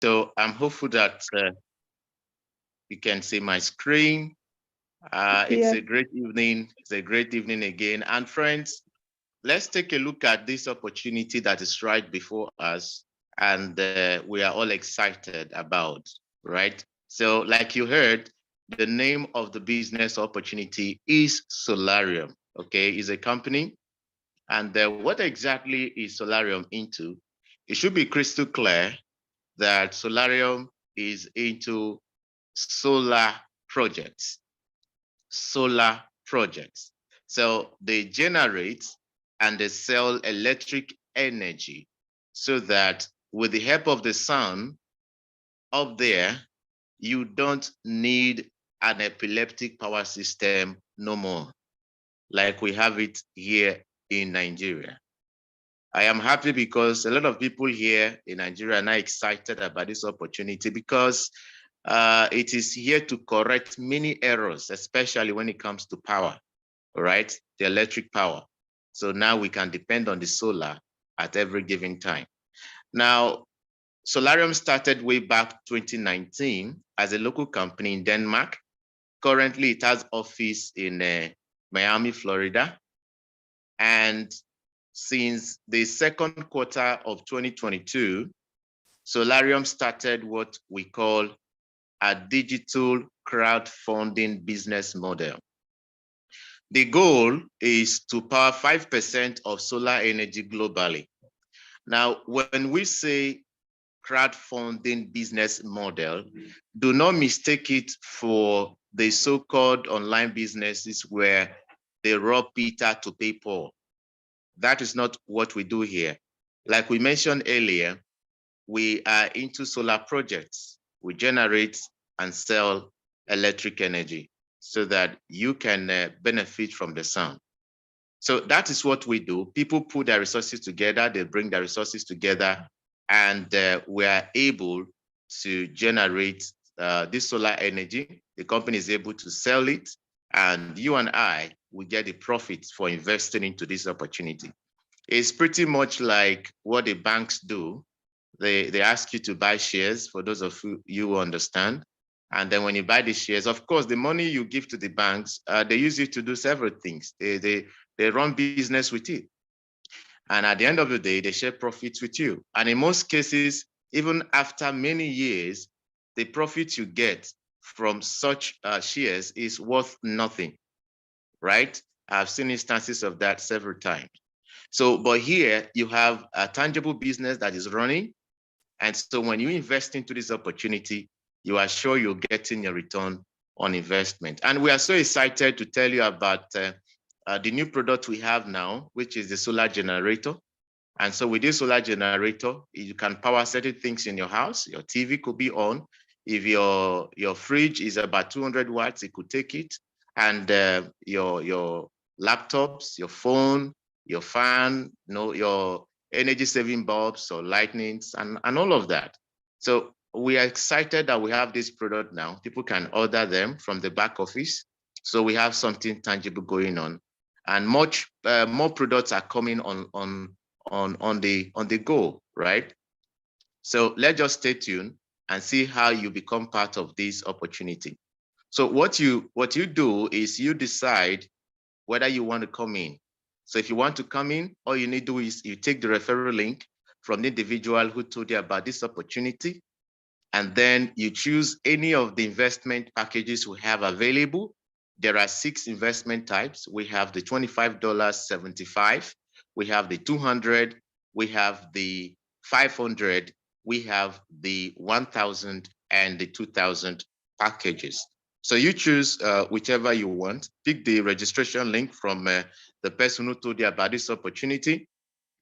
So I'm hopeful that you can see my screen. It's Yeah. a great evening. It's a great evening again. And friends, let's take a look at this opportunity that is right before us and we are all excited about, right? So like you heard, the name of the business opportunity is Solarium, okay? It's a company. And what exactly is Solarium into? It should be crystal clear that Solarium is into solar projects, solar projects. So they generate and they sell electric energy so that with the help of the sun up there, you don't need an epileptic power system no more, like we have it here in Nigeria. I am happy because a lot of people here in Nigeria are now excited about this opportunity because it is here to correct many errors, especially when it comes to power, all right, the electric power. So now we can depend on the solar at every given time. Now, Solarium started way back 2019 as a local company in Denmark. Currently, it has office in Miami, Florida. And since the second quarter of 2022, Solarium started what we call a digital crowdfunding business model. The goal is to power 5% of solar energy globally. Now, when we say crowdfunding business model, do not mistake it for the so-called online businesses where they rob Peter to pay Paul. That is not what we do here. Like we mentioned earlier, we are into solar projects. We generate and sell electric energy so that you can benefit from the sun. So that is what we do. People put their resources together, they bring their resources together, and we are able to generate this solar energy. The company is able to sell it, and you and I will get the profits for investing into this opportunity. It's pretty much like what the banks do. They ask you to buy shares, for those of you who understand. And then when you buy the shares, of course, the money you give to the banks, they use it to do several things. They run business with it. And at the end of the day, they share profits with you. And in most cases, even after many years, the profit you get from such shares is worth nothing, right? I've seen instances of that several times. So, but here you have a tangible business that is running. And so when you invest into this opportunity, you are sure you're getting a return on investment. And we are so excited to tell you about the new product we have now, which is the solar generator. And so with this solar generator, you can power certain things in your house. Your TV could be on. If your fridge is about 200 watts, it could take it. And your laptops, your phone, your fan, your energy saving bulbs or lightnings and all of that. So we are excited that we have this product now. People can order them from the back office. So we have something tangible going on. And much more products are coming on the go, right? So let's just stay tuned and see how you become part of this opportunity. So what you do is you decide whether you want to come in. So if you want to come in, all you need to do is you take the referral link from the individual who told you about this opportunity, and then you choose any of the investment packages we have available. There are 6 investment types. We have the $25.75, we have the 200, we have the 500, we have the 1,000 and the 2,000 packages. So you choose whichever you want. Pick the registration link from the person who told you about this opportunity,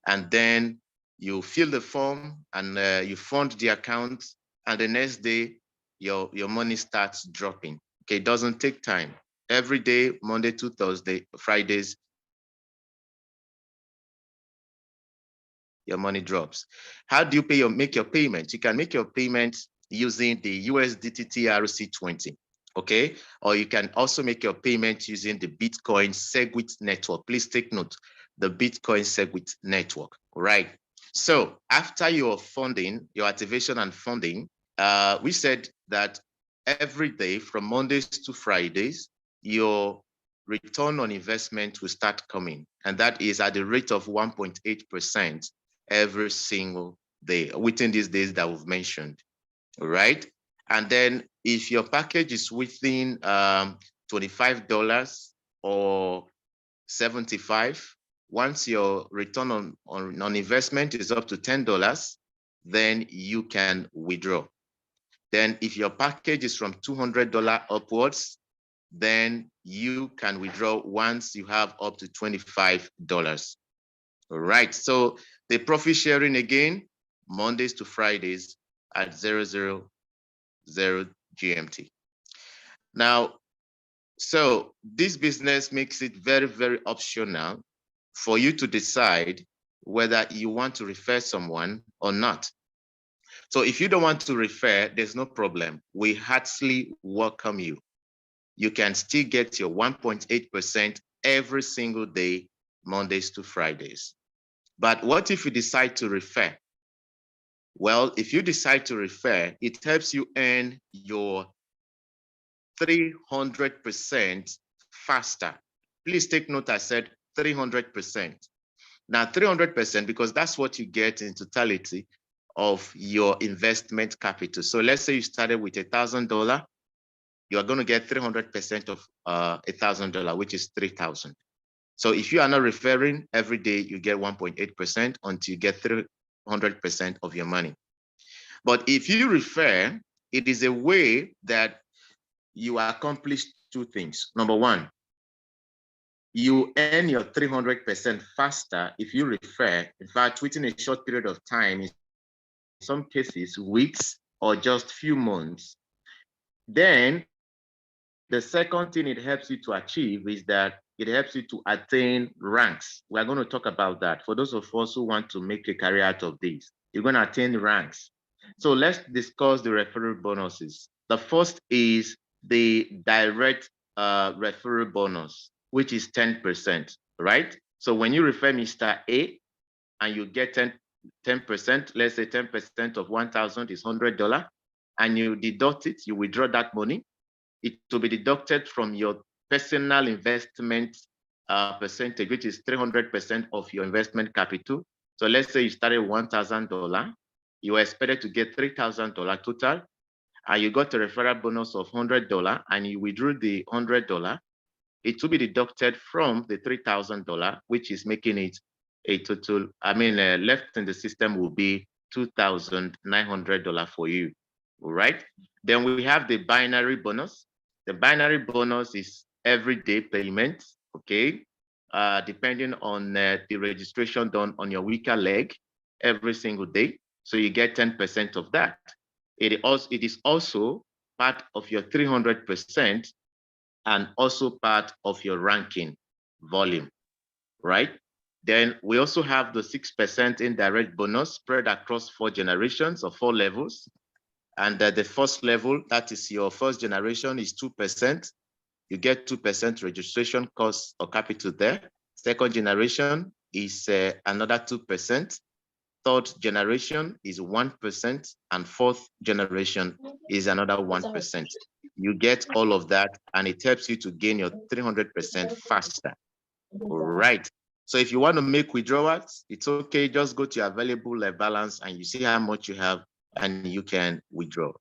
and then you fill the form and you fund the account, and the next day your money starts dropping. Okay, it doesn't take time. Every day, Monday to Thursday, Fridays, your money drops. How do you make your payment? You can make your payment using the USDT TRC20, okay? Or you can also make your payment using the Bitcoin Segwit network. Please take note, the Bitcoin Segwit network, right? So after your funding, your activation and funding, we said that every day from Mondays to Fridays, your return on investment will start coming. And that is at the rate of 1.8% every single day within these days that we've mentioned. All right. And then if your package is within $25 or 75, once your return on investment is up to $10, then you can withdraw. Then if your package is from $200 upwards, then you can withdraw once you have up to $25. All right, so the profit sharing again, Mondays to Fridays at 000 GMT. Now, so this business makes it very, very optional for you to decide whether you want to refer someone or not. So if you don't want to refer, there's no problem. We heartily welcome you. You can still get your 1.8% every single day, Mondays to Fridays. But what if you decide to refer? Well, if you decide to refer, it helps you earn your 300% faster. Please take note, I said 300%. Now 300%, because that's what you get in totality of your investment capital. So let's say you started with $1,000, you are going to get 300% of $1,000, which is 3,000. So if you are not referring every day, you get 1.8% until you get 300% of your money. But if you refer, it is a way that you accomplish two things. Number one, you earn your 300% faster if you refer. In fact, within a short period of time, in some cases, weeks or just few months. Then the second thing it helps you to achieve is that it helps you to attain ranks. We're going to talk about that. For those of us who want to make a career out of this, you're going to attain ranks. So let's discuss the referral bonuses. The first is the direct referral bonus, which is 10%, right? So when you refer Mr. A and you get 10%, let's say 10% of 1,000 is $100, and you deduct it, you withdraw that money, it will be deducted from your personal investment percentage, which is 300% of your investment capital. So let's say you started $1,000, you were expected to get $3,000 total, and you got a referral bonus of $100, and you withdrew the $100, it will be deducted from the $3,000, which is making it a total, left in the system will be $2,900 for you, all right? Then we have the binary bonus. The binary bonus is everyday payment, okay? Depending on the registration done on your weaker leg every single day. So you get 10% of that. It is also part of your 300% and also part of your ranking volume, right? Then we also have the 6% indirect bonus spread across 4 generations or 4 levels. And the first level, that is your first generation, is 2%. You get 2% registration cost or capital there. Second generation is another 2%. Third generation is 1%, and fourth generation is another 1%. You get all of that, and it helps you to gain your 300% faster. All right. So if you want to make withdrawals, it's okay. Just go to your available balance and you see how much you have, and you can withdraw.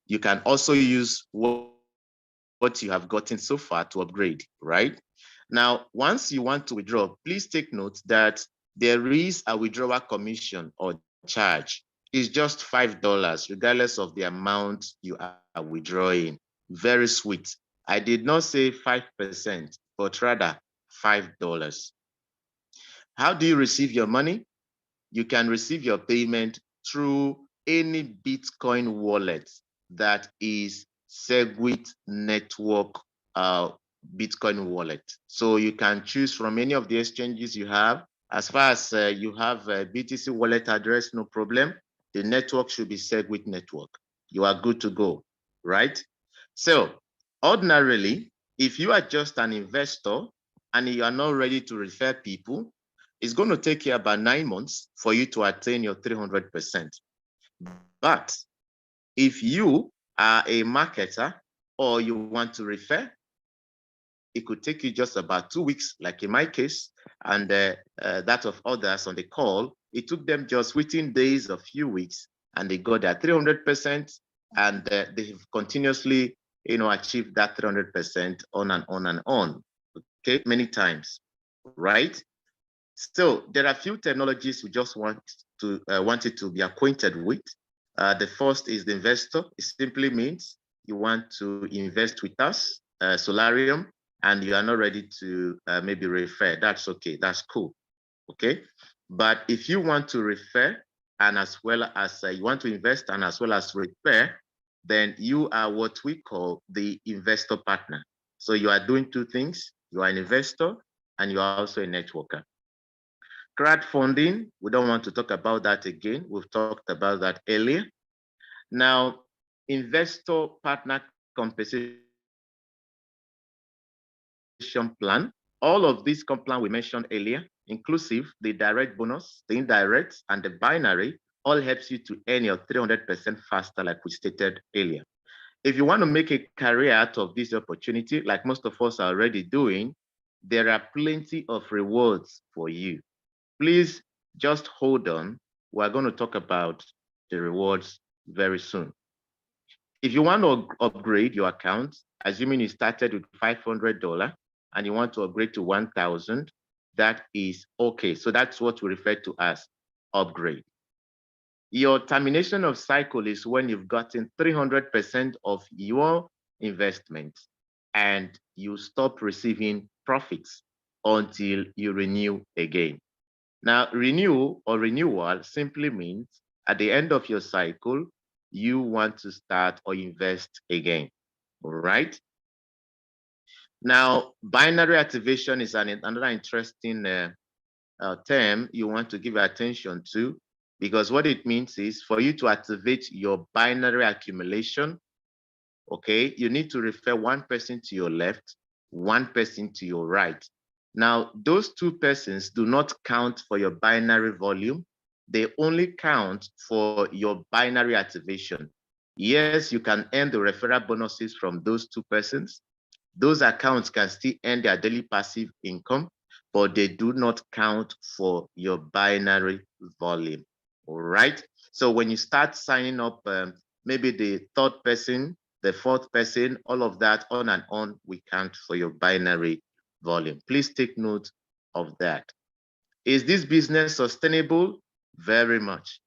You can also use what you have gotten so far to upgrade, right? Now, once you want to withdraw, please take note that there is a withdrawal commission or charge. It's just $5, regardless of the amount you are withdrawing. Very sweet. I did not say 5%, but rather $5. How do you receive your money? You can receive your payment through any Bitcoin wallet that is Segwit network Bitcoin wallet. So you can choose from any of the exchanges you have. As far as you have a BTC wallet address, no problem. The network should be Segwit network. You are good to go, right? So ordinarily, if you are just an investor and you are not ready to refer people, It's going to take you about 9 months for you to attain your 300%. But if you are a marketer or you want to refer, it could take you just about 2 weeks, like in my case, and that of others on the call. It took them just within days, a few weeks, and they got that 300%, and they've continuously, achieved that 300% on and on and on. Okay, many times, right? So there are a few technologies we just wanted to be acquainted with. The first is the investor. It simply means you want to invest with us, Solarium, and you are not ready to maybe refer. That's okay. That's cool. Okay. But if you want to refer, and as well as you want to invest and as well as refer, then you are what we call the investor partner. So you are doing two things. You are an investor and you are also a networker. Crowdfunding, we don't want to talk about that again. We've talked about that earlier. Now, investor partner compensation plan, all of these plan we mentioned earlier, inclusive the direct bonus, the indirect, and the binary, all helps you to earn your 300% faster, like we stated earlier. If you want to make a career out of this opportunity, like most of us are already doing, there are plenty of rewards for you. Please just hold on. We're going to talk about the rewards very soon. If you want to upgrade your account, assuming you started with $500 and you want to upgrade to 1,000, that is okay. So that's what we refer to as upgrade. Your termination of cycle is when you've gotten 300% of your investment and you stop receiving profits until you renew again. Now, renew or renewal simply means at the end of your cycle, you want to start or invest again, all right? Now, binary activation is another interesting term you want to give attention to, because what it means is for you to activate your binary accumulation, okay, you need to refer one person to your left, one person to your right. Now, those two persons do not count for your binary volume. They only count for your binary activation. Yes, you can earn the referral bonuses from those two persons. Those accounts can still earn their daily passive income, but they do not count for your binary volume. All right. So when you start signing up, maybe the third person, the fourth person, all of that on and on, we count for your binary volume. Please take note of that. Is this business sustainable? Very much.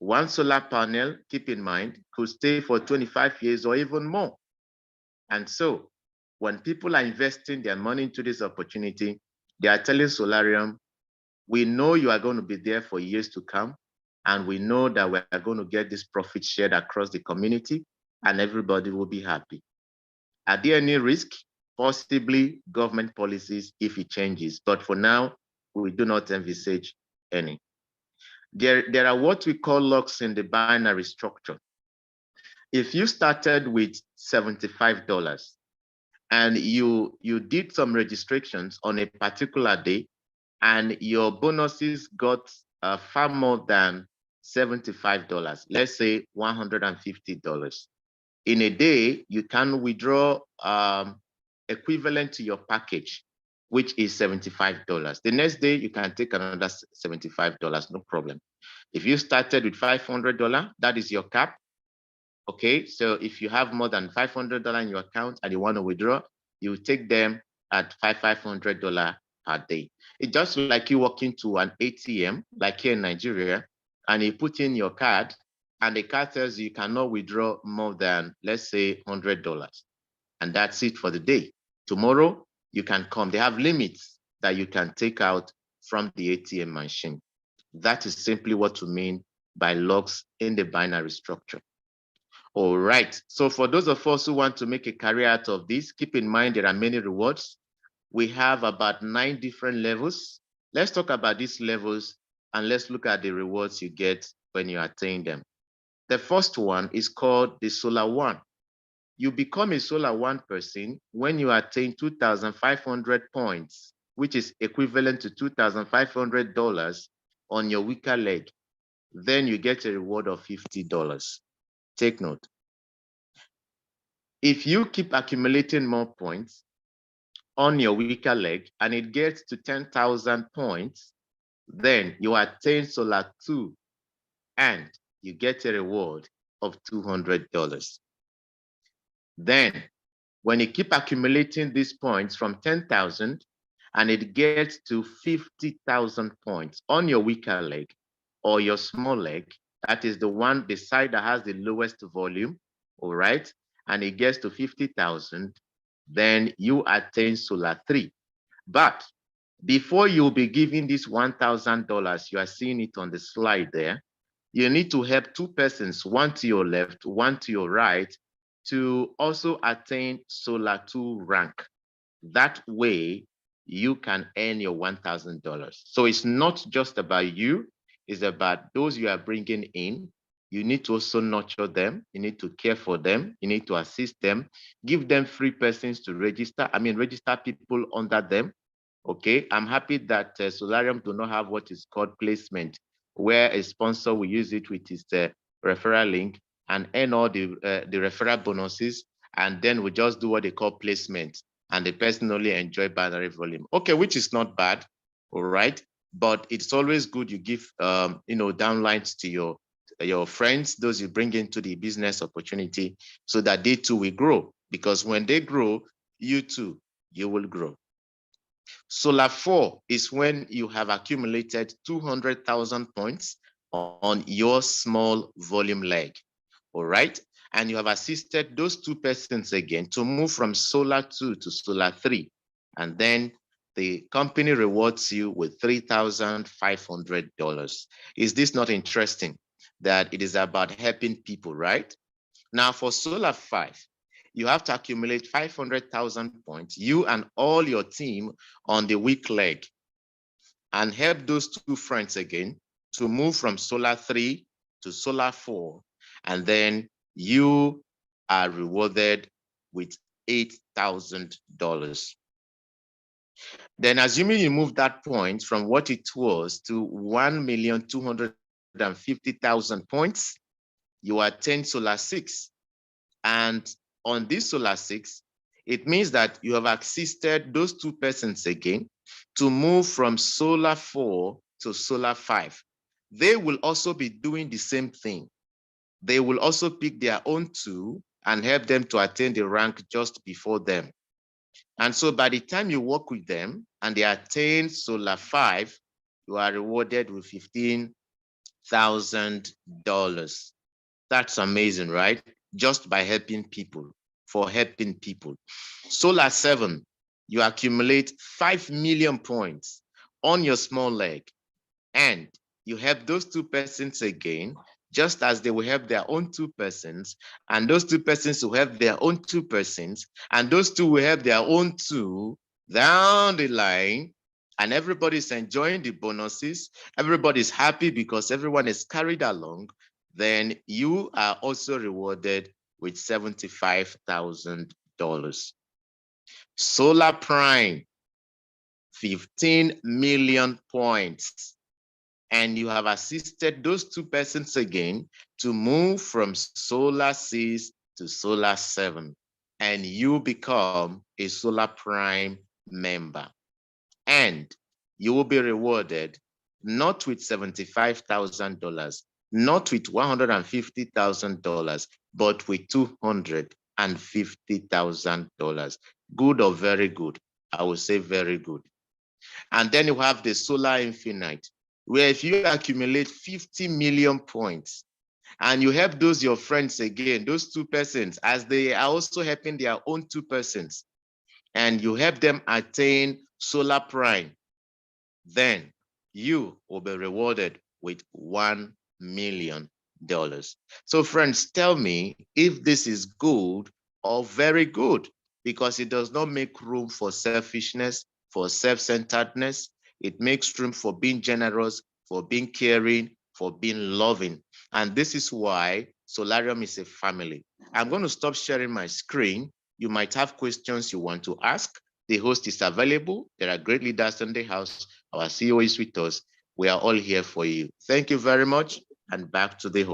One solar panel, keep in mind, could stay for 25 years or even more. And so when people are investing their money into this opportunity, they are telling Solarium, we know you are going to be there for years to come, and we know that we are going to get this profit shared across the community, and everybody will be happy. Are there any risk? Possibly government policies if it changes, but for now, we do not envisage any. There are what we call locks in the binary structure. If you started with $75 and you did some registrations on a particular day and your bonuses got far more than $75, let's say $150. In a day, you can withdraw equivalent to your package, which is $75. The next day, you can take another $75, no problem. If you started with $500, that is your cap. Okay, so if you have more than $500 in your account and you want to withdraw, you take them at $500 per day. It's just like you walk into an ATM, like here in Nigeria, and you put in your card, and the card tells you cannot withdraw more than, let's say, $100. And that's it for the day. Tomorrow, you can come. They have limits that you can take out from the ATM machine. That is simply what we mean by locks in the binary structure. All right. So for those of us who want to make a career out of this, keep in mind there are many rewards. We have about 9 different levels. Let's talk about these levels and let's look at the rewards you get when you attain them. The first one is called the Solar One. You become a Solar One person when you attain 2,500 points which is equivalent to $2,500 on your weaker leg, then you get a reward of $50. Take note. If you keep accumulating more points on your weaker leg and it gets to 10,000 points, then you attain Solar 2 and you get a reward of $200. Then, when you keep accumulating these points from 10,000 and it gets to 50,000 points on your weaker leg or your small leg, that is the side that has the lowest volume, all right, and it gets to 50,000, then you attain Solar 3. But before you'll be giving this $1,000, you are seeing it on the slide there, you need to help two persons, one to your left, one to your right, to also attain Solar 2 rank. That way, you can earn your $1,000. So it's not just about you, it's about those you are bringing in. You need to also nurture them. You need to care for them. You need to assist them, give them free persons to register. Register people under them. Okay, I'm happy that Solarium do not have what is called placement, where a sponsor will use it with his referral link and earn all the referral bonuses, and then we just do what they call placement, and the person only enjoy binary volume. Okay, which is not bad, all right, but it's always good you give downlines to your friends, those you bring into the business opportunity, so that they too will grow, because when they grow, you too, you will grow. Solar 4 is when you have accumulated 200,000 points on your small volume leg, all right? And you have assisted those two persons again to move from Solar 2 to Solar 3. And then the company rewards you with $3,500. Is this not interesting that it is about helping people, right? Now for Solar 5, you have to accumulate 500,000 points, you and all your team on the weak leg, and help those two friends again to move from Solar 3 to Solar 4. And then you are rewarded with $8,000. Then assuming you move that point from what it was to 1,250,000 points, you attain Solar 6. And on this Solar 6, it means that you have assisted those two persons again to move from Solar 4 to Solar 5. They will also be doing the same thing. They will also pick their own two and help them to attain the rank just before them. And so by the time you work with them and they attain Solar 5, you are rewarded with $15,000. That's amazing, right? Just by helping people, for helping people. Solar 7, you accumulate 5 million points on your small leg, and you help those two persons again, just as they will help their own two persons, and those two persons will help their own two persons, and those two will help their own two down the line, and everybody's enjoying the bonuses. Everybody's happy because everyone is carried along. Then you are also rewarded with $75,000. Solar Prime, 15 million points. And you have assisted those two persons again to move from Solar 6 to Solar 7. And you become a Solar Prime member. And you will be rewarded not with $75,000, not with $150,000, but with $250,000. Good or very good? I will say very good. And then you have the Solar Infinite, where if you accumulate 50 million points and you help those your friends again, those two persons, as they are also helping their own two persons, and you help them attain Solar Prime, then you will be rewarded with $1 million. So friends, tell me if this is good or very good, because it does not make room for selfishness, for self-centeredness. It makes room for being generous, for being caring, for being loving. And this is why Solarium is a family. I'm going to stop sharing my screen. You might have questions you want to ask. The host is available. There are great leaders in the house. Our CEO is with us. We are all here for you. Thank you very much. And back to the host.